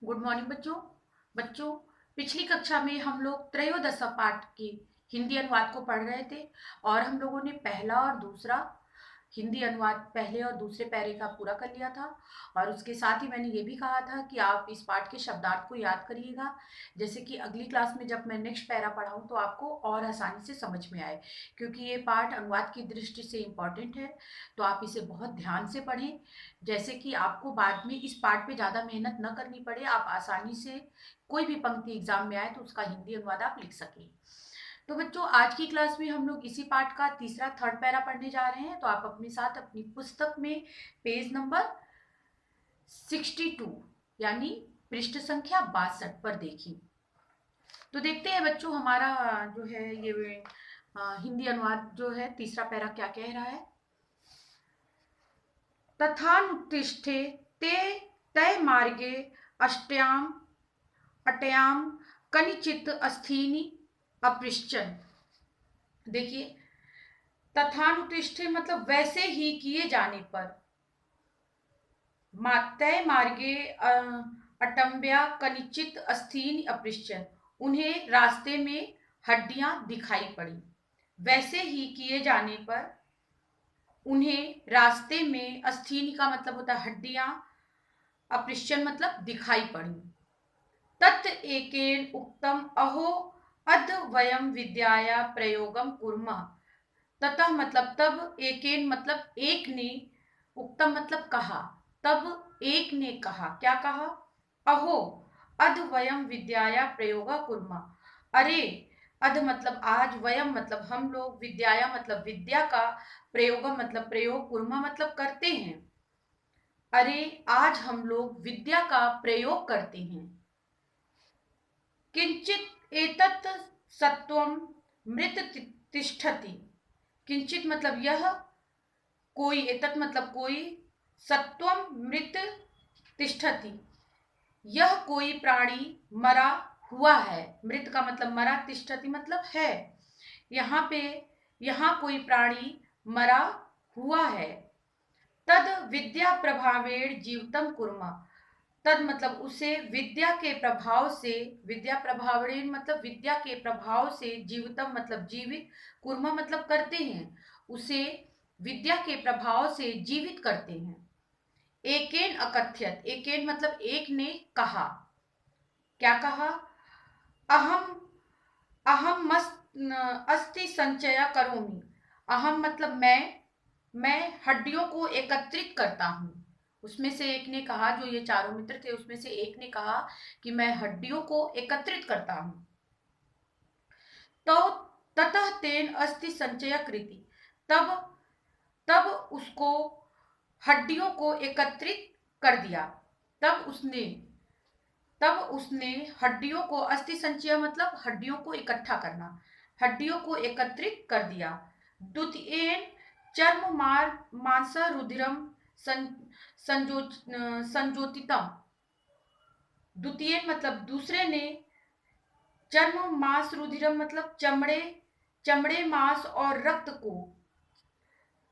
Good morning बच्चों। बच्चों, पिछली कक्षा में हम लोग त्रयोदश पाठ की हिंदी अनुवाद को पढ़ रहे थे और हम लोगों ने पहला और दूसरा हिंदी अनुवाद पहले और दूसरे पैरे का पूरा कर लिया था। और उसके साथ ही मैंने ये भी कहा था कि आप इस पाठ के शब्दार्थ को याद करिएगा, जैसे कि अगली क्लास में जब मैं नेक्स्ट पैरा पढ़ाऊँ तो आपको और आसानी से समझ में आए, क्योंकि ये पाठ अनुवाद की दृष्टि से इम्पॉर्टेंट है। तो आप इसे बहुत ध्यान से पढ़ें, जैसे कि आपको बाद में इस पाठ पे ज़्यादा मेहनत न करनी पड़े, आप आसानी से कोई भी पंक्ति एग्जाम में आए तो उसका हिंदी अनुवाद आप लिख सकें। तो बच्चों, आज की क्लास में हम लोग इसी पाठ का तीसरा थर्ड पैरा पढ़ने जा रहे हैं। तो आप अपने साथ अपनी पुस्तक में पेज नंबर 62 यानी पृष्ठ संख्या 62 पर देखिए। तो देखते हैं बच्चों, हमारा जो है ये हिंदी अनुवाद जो है तीसरा पैरा क्या कह रहा है। तथानुत्तिष्ठे ते तय मार्गे अष्ट्याम अटयाम कनिचित अस्थीनि अपृश्चन। देखिए, तथानुतिष्ठे मतलब वैसे ही किए जाने पर, तय मार्गे अटम्ब्या कनिचित अस्थीनि अपृश्चन, उन्हें रास्ते में हड्डियां दिखाई पड़ी। वैसे ही किए जाने पर उन्हें रास्ते में, अस्थीनि का मतलब होता है हड्डियां, अपृश्चन मतलब दिखाई पड़ी। तत् एकेन उक्तम अहो अद वयम विद्याया प्रयोगम कुर्मः। ततः मतलब तब, एकेन मतलब एक ने, उक्तम मतलब कहा, तब एक ने कहा, क्या कहा? अहो अद वयम विद्याया प्रयोगा कुर्मः। अरे, अध मतलब आज, वयम मतलब हम लोग, विद्याया मतलब विद्या का, प्रयोगम मतलब प्रयोग, कुर्मा मतलब करते हैं। अरे, आज हम लोग विद्या का प्रयोग करते हैं। किंचित एतत् सत्वम मृत तिष्ठति। किंचित मतलब यह, कोई, एतत् मतलब कोई, सत्वम मृत तिष्ठति यह कोई प्राणी मरा हुआ है। मृत का मतलब मरा, तिष्ठति मतलब है। यहाँ पे, यहाँ कोई प्राणी मरा हुआ है। तद विद्या प्रभावेण जीवितम कुर्म। तद मतलब उसे, विद्या के प्रभाव से, विद्या प्रभावेण मतलब विद्या के प्रभाव से, जीवितम मतलब जीवित, कुर्म मतलब करते हैं, उसे विद्या के प्रभाव से जीवित करते हैं। एकेन अकथ्यत, एकेन मतलब एक ने कहा, क्या कहा? अहम अहम अस्थि संचय करोमि। अहम मतलब मैं हड्डियों को एकत्रित करता हूँ। उसमें से एक ने कहा, जो ये चारों मित्र थे उसमें से एक ने कहा कि मैं हड्डियों को एकत्रित करता हूँ। तो ततः तेन अस्थि संचय कृति, तब तब उसको हड्डियों को एकत्रित कर दिया। तब उसने तब उसने हड्डियों को, अस्थि संचय मतलब हड्डियों को इकट्ठा करना, हड्डियों को एकत्रित कर दिया। द्वितीयेन चर्म मांस रुधिरम संजोतितम। द्वितीय मतलब दूसरे ने, चर्म मांस रुधिरम मतलब चमड़े मांस और रक्त को,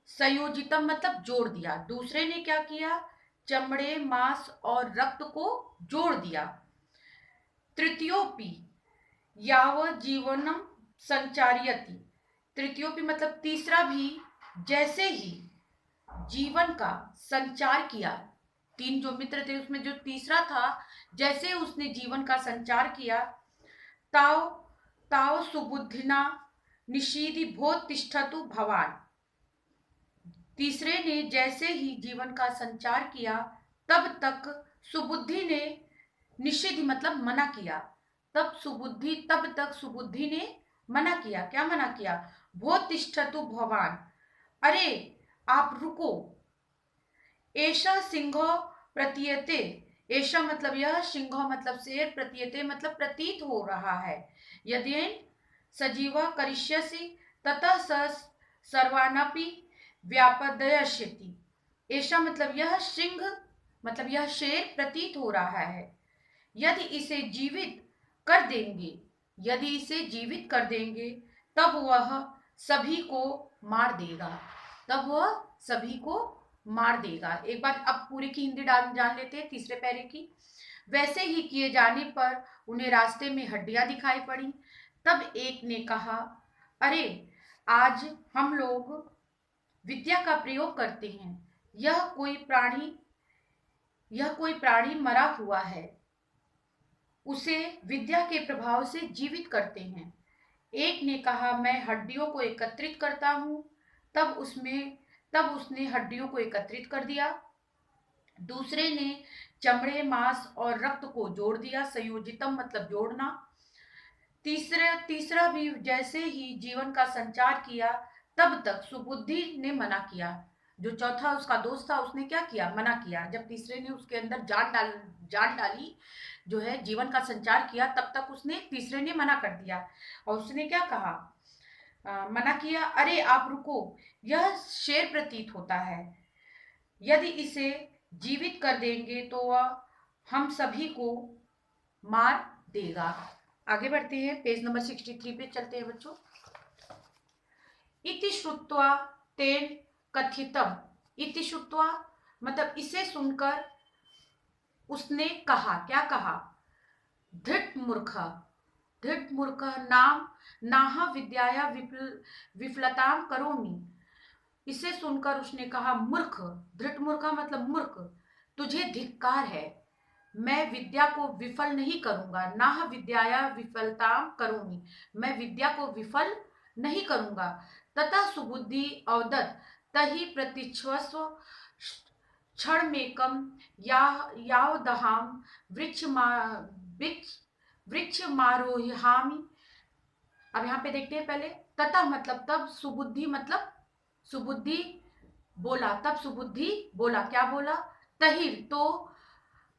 संयोजितम मतलब जोड़ दिया। दूसरे ने क्या किया? चमड़े मांस और रक्त को जोड़ दिया। तृतीयोपि याव जीवनम संचार्यति। तृतीयोपि मतलब तीसरा भी, जैसे ही जीवन का संचार किया। तीन जो मित्र थे उसमें जो तीसरा था, जैसे उसने जीवन का संचार किया, ताव ताव सुबुद्धिना निशीदि भोत तिष्ठतु भवान। तीसरे ने जैसे ही जीवन का संचार किया, तब तक सुबुद्धि ने, निषिद्ध मतलब मना किया, तब तक सुबुद्धि ने मना किया। क्या मना किया? भो तिष्ठतु भवान, अरे आप रुको। ऐसा सिंहो प्रतीयते, ऐसा मतलब यह, सिंहो मतलब शेर, प्रतीयते मतलब प्रतीत हो रहा है। यदि सजीवा करिष्यसि ततः सर्वानपि व्यापदयष्यति। ऐसा मतलब यह सिंह, मतलब यह शेर प्रतीत हो रहा है। यदि इसे जीवित कर देंगे, यदि इसे जीवित कर देंगे, तब वह सभी को मार देगा, तब वह सभी को मार देगा। एक बार अब पूरी की हिंदी जान लेते हैं तीसरे पैरे की। वैसे ही किए जाने पर उन्हें रास्ते में हड्डियां दिखाई पड़ी। तब एक ने कहा, अरे, आज हम लोग विद्या का प्रयोग करते हैं। यह कोई प्राणी यह कोई प्राणी मरा हुआ है, उसे विद्या के प्रभाव से जीवित करते हैं। एक ने कहा, मैं हड्डियों को एकत्रित करता हूं। तब उसने हड्डियों को एकत्रित कर दिया। दूसरे ने चमड़े, मांस और रक्त को जोड़ दिया। संयोजितम मतलब जोड़ना। तीसरा भी जैसे ही जीवन का संचार किया, तब तक सुबुद्धि ने मना किया। जो चौथा उसका दोस्त था, उसने क्या किया? मना किया। जब तीसरे ने उसके अंदर जान डाली, जो है जीवन का संचार किया, तब तक तीसरे ने मना कर दिया। और उसने क्या कहा? मना किया, अरे आप रुको, यह शेर प्रतीत होता है। यदि इसे जीवित कर देंगे तो वह हम सभी को मार देगा। आगे बढ़ते हैं, पेज नंबर 63 पे चलते हैं बच्चों। इति श्रुत्वा तेन कथितम। इति श्रुत्वा मतलब इसे सुनकर उसने कहा। क्या कहा? धृत मूर्ख, धृत मूर्ख, नाम नाह विद्याया विफलताम करोमि। इसे सुनकर उसने कहा, मूर्ख, धृत मूर्ख मतलब मूर्ख, तुझे धिक्कार है, मैं विद्या को विफल नहीं करूंगा। नाह विद्याया विफलताम करोमि, मैं विद्या को विफल नहीं करूंगा। तथा सुबुद्धि अवदत तहि प्रतिच्छस्व क्षणमेकम यावदहम वृक्ष मारोहामि। अब यहाँ पे देखते हैं पहले, तथा मतलब तब, सुबुद्धि मतलब सुबुद्धि बोला। तब सुबुद्धि बोला। क्या बोला? तहिर तो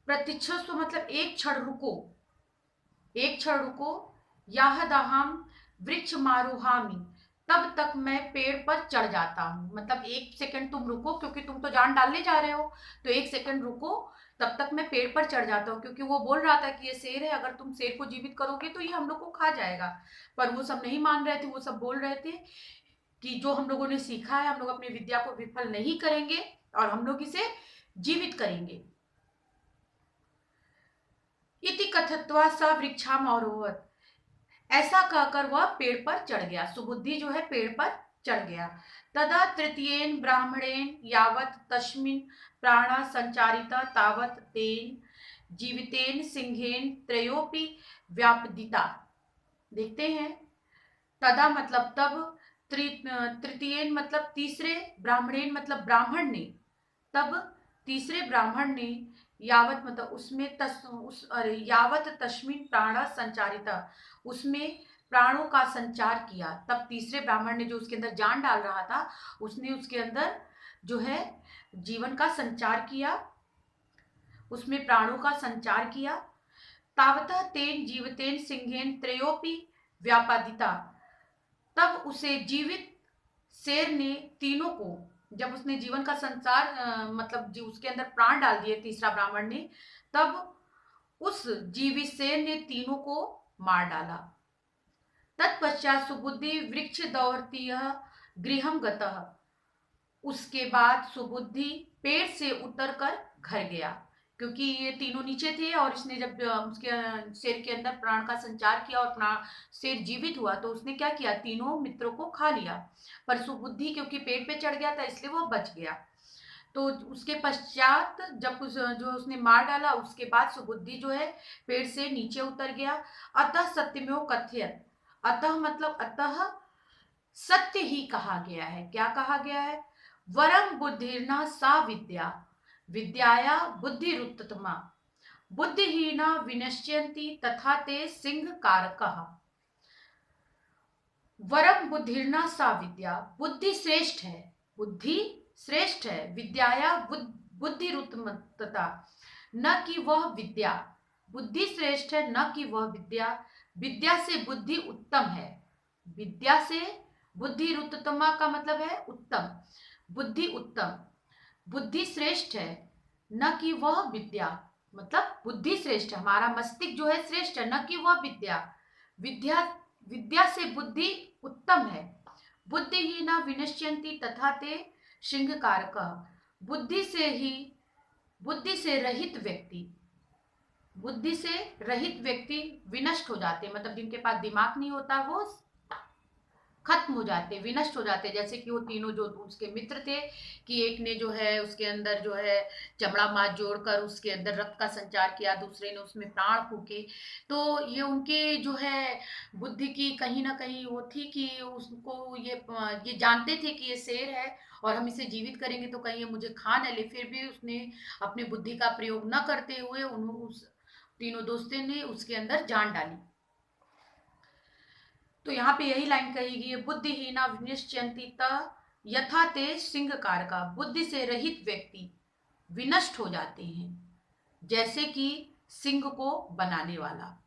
प्रतीक्षस्व मतलब एक क्षण रुको, एक क्षण रुको। याहदहम वृक्ष मारोहामि, तब तक मैं पेड़ पर चढ़ जाता हूं। मतलब एक सेकंड तुम रुको, क्योंकि तुम तो जान डालने जा रहे हो, तो एक सेकंड रुको, तब तक मैं पेड़ पर चढ़ जाता हूँ। क्योंकि वो बोल रहा था कि ये शेर है, अगर तुम शेर को जीवित करोगे तो ये हम लोग को खा जाएगा। पर वो सब नहीं मान रहे थे। वो सब बोल रहे थे कि जो हम लोगों ने सीखा है, हम लोग अपनी विद्या को विफल नहीं करेंगे और हम लोग इसे जीवित करेंगे। इति कथत्वा स वृक्षाम आरोहत, ऐसा कहकर वह पेड़ पर चढ़ गया। सुबुद्धि जो है पेड़ पर चढ़ गया। तदा तृतीयेन ब्राह्मणेन यावत तस्मिन् प्राणा संचारिता तावत तेन जीवितेन सिंहेन त्रयोपि व्यापदिता। देखते हैं, तदा मतलब तब, तृतीयेन मतलब तीसरे, ब्राह्मणेन मतलब ब्राह्मण ने, तब तीसरे ब्राह्मण ने, यावत मतलब उसमें यावत तस्मिन प्राणा संचारिता, उसमें प्राणों का संचार किया। तब तीसरे ब्राह्मण ने, जो उसके अंदर जान डाल रहा था, उसने उसके अंदर जो है जीवन का संचार किया, उसमें प्राणों का संचार किया। तावतः तेन जीवतेन सिंहेन त्रयोपि व्यापादिता, तब उसे जीवित शेर ने तीनों को, जब उसने जीवन का संचार मतलब उसके अंदर प्राण डाल दिए तीसरा ब्राह्मण ने, तब उस जीवित शेर ने तीनों को मार डाला। तत्पश्चात सुबुद्धि वृक्ष दौड़ती गृहम गतः, उसके बाद सुबुद्धि पेड़ से उतरकर घर गया। क्योंकि ये तीनों नीचे थे और इसने जब उसके शेर के अंदर प्राण का संचार किया और अपना शेर जीवित हुआ, तो उसने क्या किया? तीनों मित्रों को खा लिया। पर सुबुद्धि क्योंकि पेड़ पे चढ़ गया था, इसलिए वो बच गया। तो उसके पश्चात जब जो उसने मार डाला, उसके बाद सुबुद्धि जो है पेड़ से नीचे उतर गया। अतः सत्यमेव कथयत, अतः मतलब अतः सत्य ही कहा गया है। क्या कहा गया है? वरम बुद्धिर्ना सा विद्या, विद्याया बुद्धिरुत्तमा, बुद्धिहीना विनश्यन्ति तथा ते सिंह कारकः। वरम बुद्धिर्ना सा विद्या, बुद्धि श्रेष्ठ है, बुद्धि श्रेष्ठ है। विद्याया बुद्धिरुत्तमता, न कि वह विद्या, बुद्धि श्रेष्ठ है, न कि वह विद्या, विद्या से बुद्धि उत्तम है। विद्या से बुद्धि रुत्तमा का मतलब है उत्तम, बुद्धि उत्तम, बुद्धि श्रेष्ठ है, न कि वह विद्या, मतलब बुद्धि श्रेष्ठ है, हमारा मस्तिष्क जो है श्रेष्ठ है, न कि वह विद्या। विद्या से बुद्धि उत्तम है। बुद्धिहीना विनश्यन्ति तथा ते सिंह कारकः, बुद्धि से रहित व्यक्ति, बुद्धि से रहित व्यक्ति विनष्ट हो जाते हैं, मतलब जिनके पास दिमाग नहीं होता वो खत्म हो जाते, विनष्ट हो जाते। जैसे कि वो तीनों जो उसके मित्र थे, कि एक ने जो है उसके अंदर जो है चमड़ा मांस जोड़कर उसके अंदर रक्त का संचार किया, दूसरे ने उसमें प्राण फूके। तो ये उनके जो है बुद्धि की कहीं ना कहीं वो थी कि उसको ये जानते थे कि ये शेर है और हम इसे जीवित करेंगे तो कहीं ये मुझे खा न ले, फिर भी उसने अपनी बुद्धि का प्रयोग न करते हुए उस तीनों दोस्तों ने उसके अंदर जान डाली। तो यहाँ पे यही लाइन कही गई है, बुद्धिहीना विनिश्चयन्ति यथा ते सिंह कारका। बुद्धि से रहित व्यक्ति विनष्ट हो जाते हैं जैसे कि सिंह को बनाने वाला।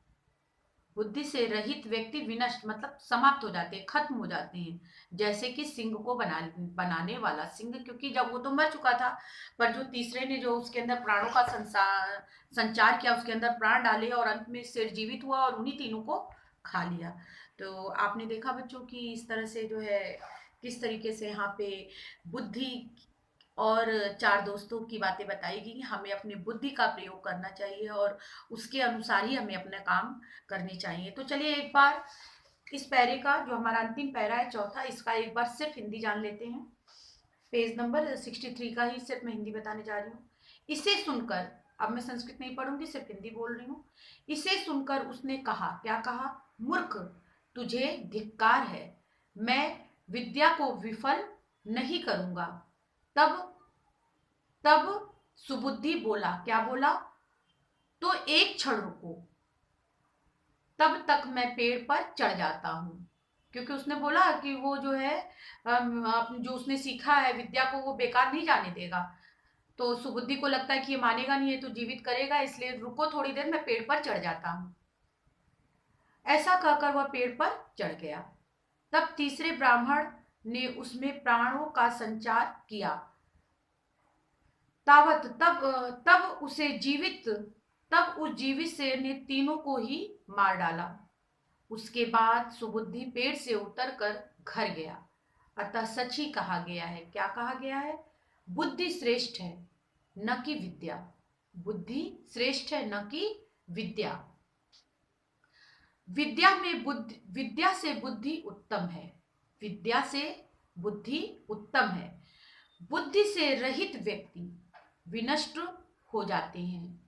बुद्धि से रहित व्यक्ति विनष्ट मतलब समाप्त हो जाते हैं, खत्म हो जाते हैं, जैसे कि सिंह को बनाने वाला। सिंह क्योंकि जब वो तो मर चुका था, पर जो तीसरे ने जो उसके अंदर प्राणों का संचार किया, उसके अंदर प्राण डाले और अंत में सिर जीवित हुआ और उन्हीं तीनों को खा लिया। तो आपने देखा बच्चों कि इस तरह से जो है किस तरीके से यहाँ पे बुद्धि और चार दोस्तों की बातें बताई गई। हमें अपनी बुद्धि का प्रयोग करना चाहिए और उसके अनुसार ही हमें अपना काम करने चाहिए। तो चलिए एक बार इस पैरे का जो हमारा अंतिम पैरा है चौथा, इसका एक बार सिर्फ हिंदी जान लेते हैं। पेज नंबर 63 का ही सिर्फ मैं हिंदी बताने जा रही हूँ। इसे सुनकर, अब मैं संस्कृत नहीं पढ़ूंगी, सिर्फ हिंदी बोल रही हूँ। इसे सुनकर उसने कहा, क्या कहा? मूर्ख, तुझे धिक्कार है, मैं विद्या को विफल नहीं करूंगा। तब तब सुबुद्धि बोला, क्या बोला? तो एक क्षण रुको, तब तक मैं पेड़ पर चढ़ जाता हूँ। क्योंकि उसने बोला कि वो जो है जो उसने सीखा है विद्या को वो बेकार नहीं जाने देगा। तो सुबुद्धि को लगता है कि ये मानेगा नहीं, ये तो जीवित करेगा, इसलिए रुको थोड़ी देर, मैं पेड़ पर चढ़ जाता हूँ। ऐसा कहकर वह पेड़ पर चढ़ गया। तब तीसरे ब्राह्मण ने उसमें प्राणों का संचार किया। तावत तब तब उसे जीवित तब उस जीवित शेर ने तीनों को ही मार डाला। उसके बाद सुबुद्धि पेड़ से उतरकर घर गया। अतः सच ही कहा गया है, क्या कहा गया है? बुद्धि श्रेष्ठ है न कि विद्या। बुद्धि श्रेष्ठ है न कि विद्या। विद्या से बुद्धि उत्तम है। विद्या से बुद्धि उत्तम है। बुद्धि से रहित व्यक्ति विनष्ट हो जाते हैं,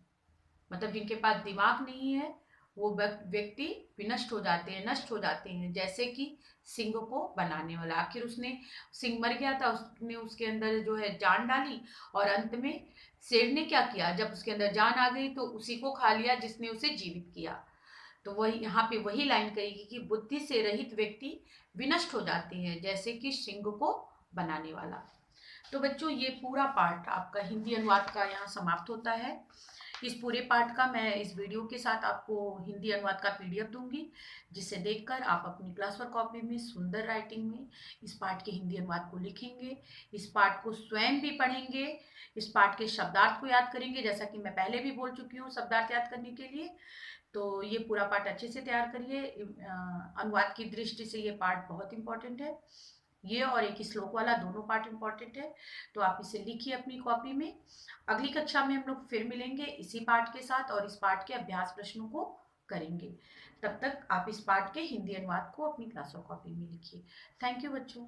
मतलब जिनके पास दिमाग नहीं है वो व्यक्ति विनष्ट हो जाते हैं, नष्ट हो जाते हैं, जैसे कि सिंह को बनाने वाला। आखिर उसने, सिंह मर गया था, उसने उसके अंदर जो है जान डाली और अंत में शेर ने क्या किया, जब उसके अंदर जान आ गई तो उसी को खा लिया जिसने उसे जीवित किया। तो वही यहाँ पे वही लाइन कहेगी कि बुद्धि से रहित व्यक्ति विनष्ट हो जाते हैं जैसे कि सिंह को बनाने वाला। तो बच्चों ये पूरा पार्ट आपका हिंदी अनुवाद का यहाँ समाप्त होता है। इस पूरे पाठ का मैं इस वीडियो के साथ आपको हिंदी अनुवाद का पीडीएफ दूंगी, जिसे देखकर आप अपनी क्लास वर्क कॉपी में सुंदर राइटिंग में इस पाठ के हिंदी अनुवाद को लिखेंगे। इस पाठ को स्वयं भी पढ़ेंगे, इस पाठ के शब्दार्थ को याद करेंगे, जैसा कि मैं पहले भी बोल चुकी हूँ शब्दार्थ याद करने के लिए। तो ये पूरा पाठ अच्छे से तैयार करिए। अनुवाद की दृष्टि से ये पाठ बहुत इंपॉर्टेंट है। ये और एक श्लोक वाला दोनों पार्ट इंपॉर्टेंट है, तो आप इसे लिखिए अपनी कॉपी में। अगली कक्षा में हम लोग फिर मिलेंगे इसी पाठ के साथ और इस पाठ के अभ्यास प्रश्नों को करेंगे। तब तक आप इस पाठ के हिंदी अनुवाद को अपनी क्लास और कॉपी में लिखिए। थैंक यू बच्चों।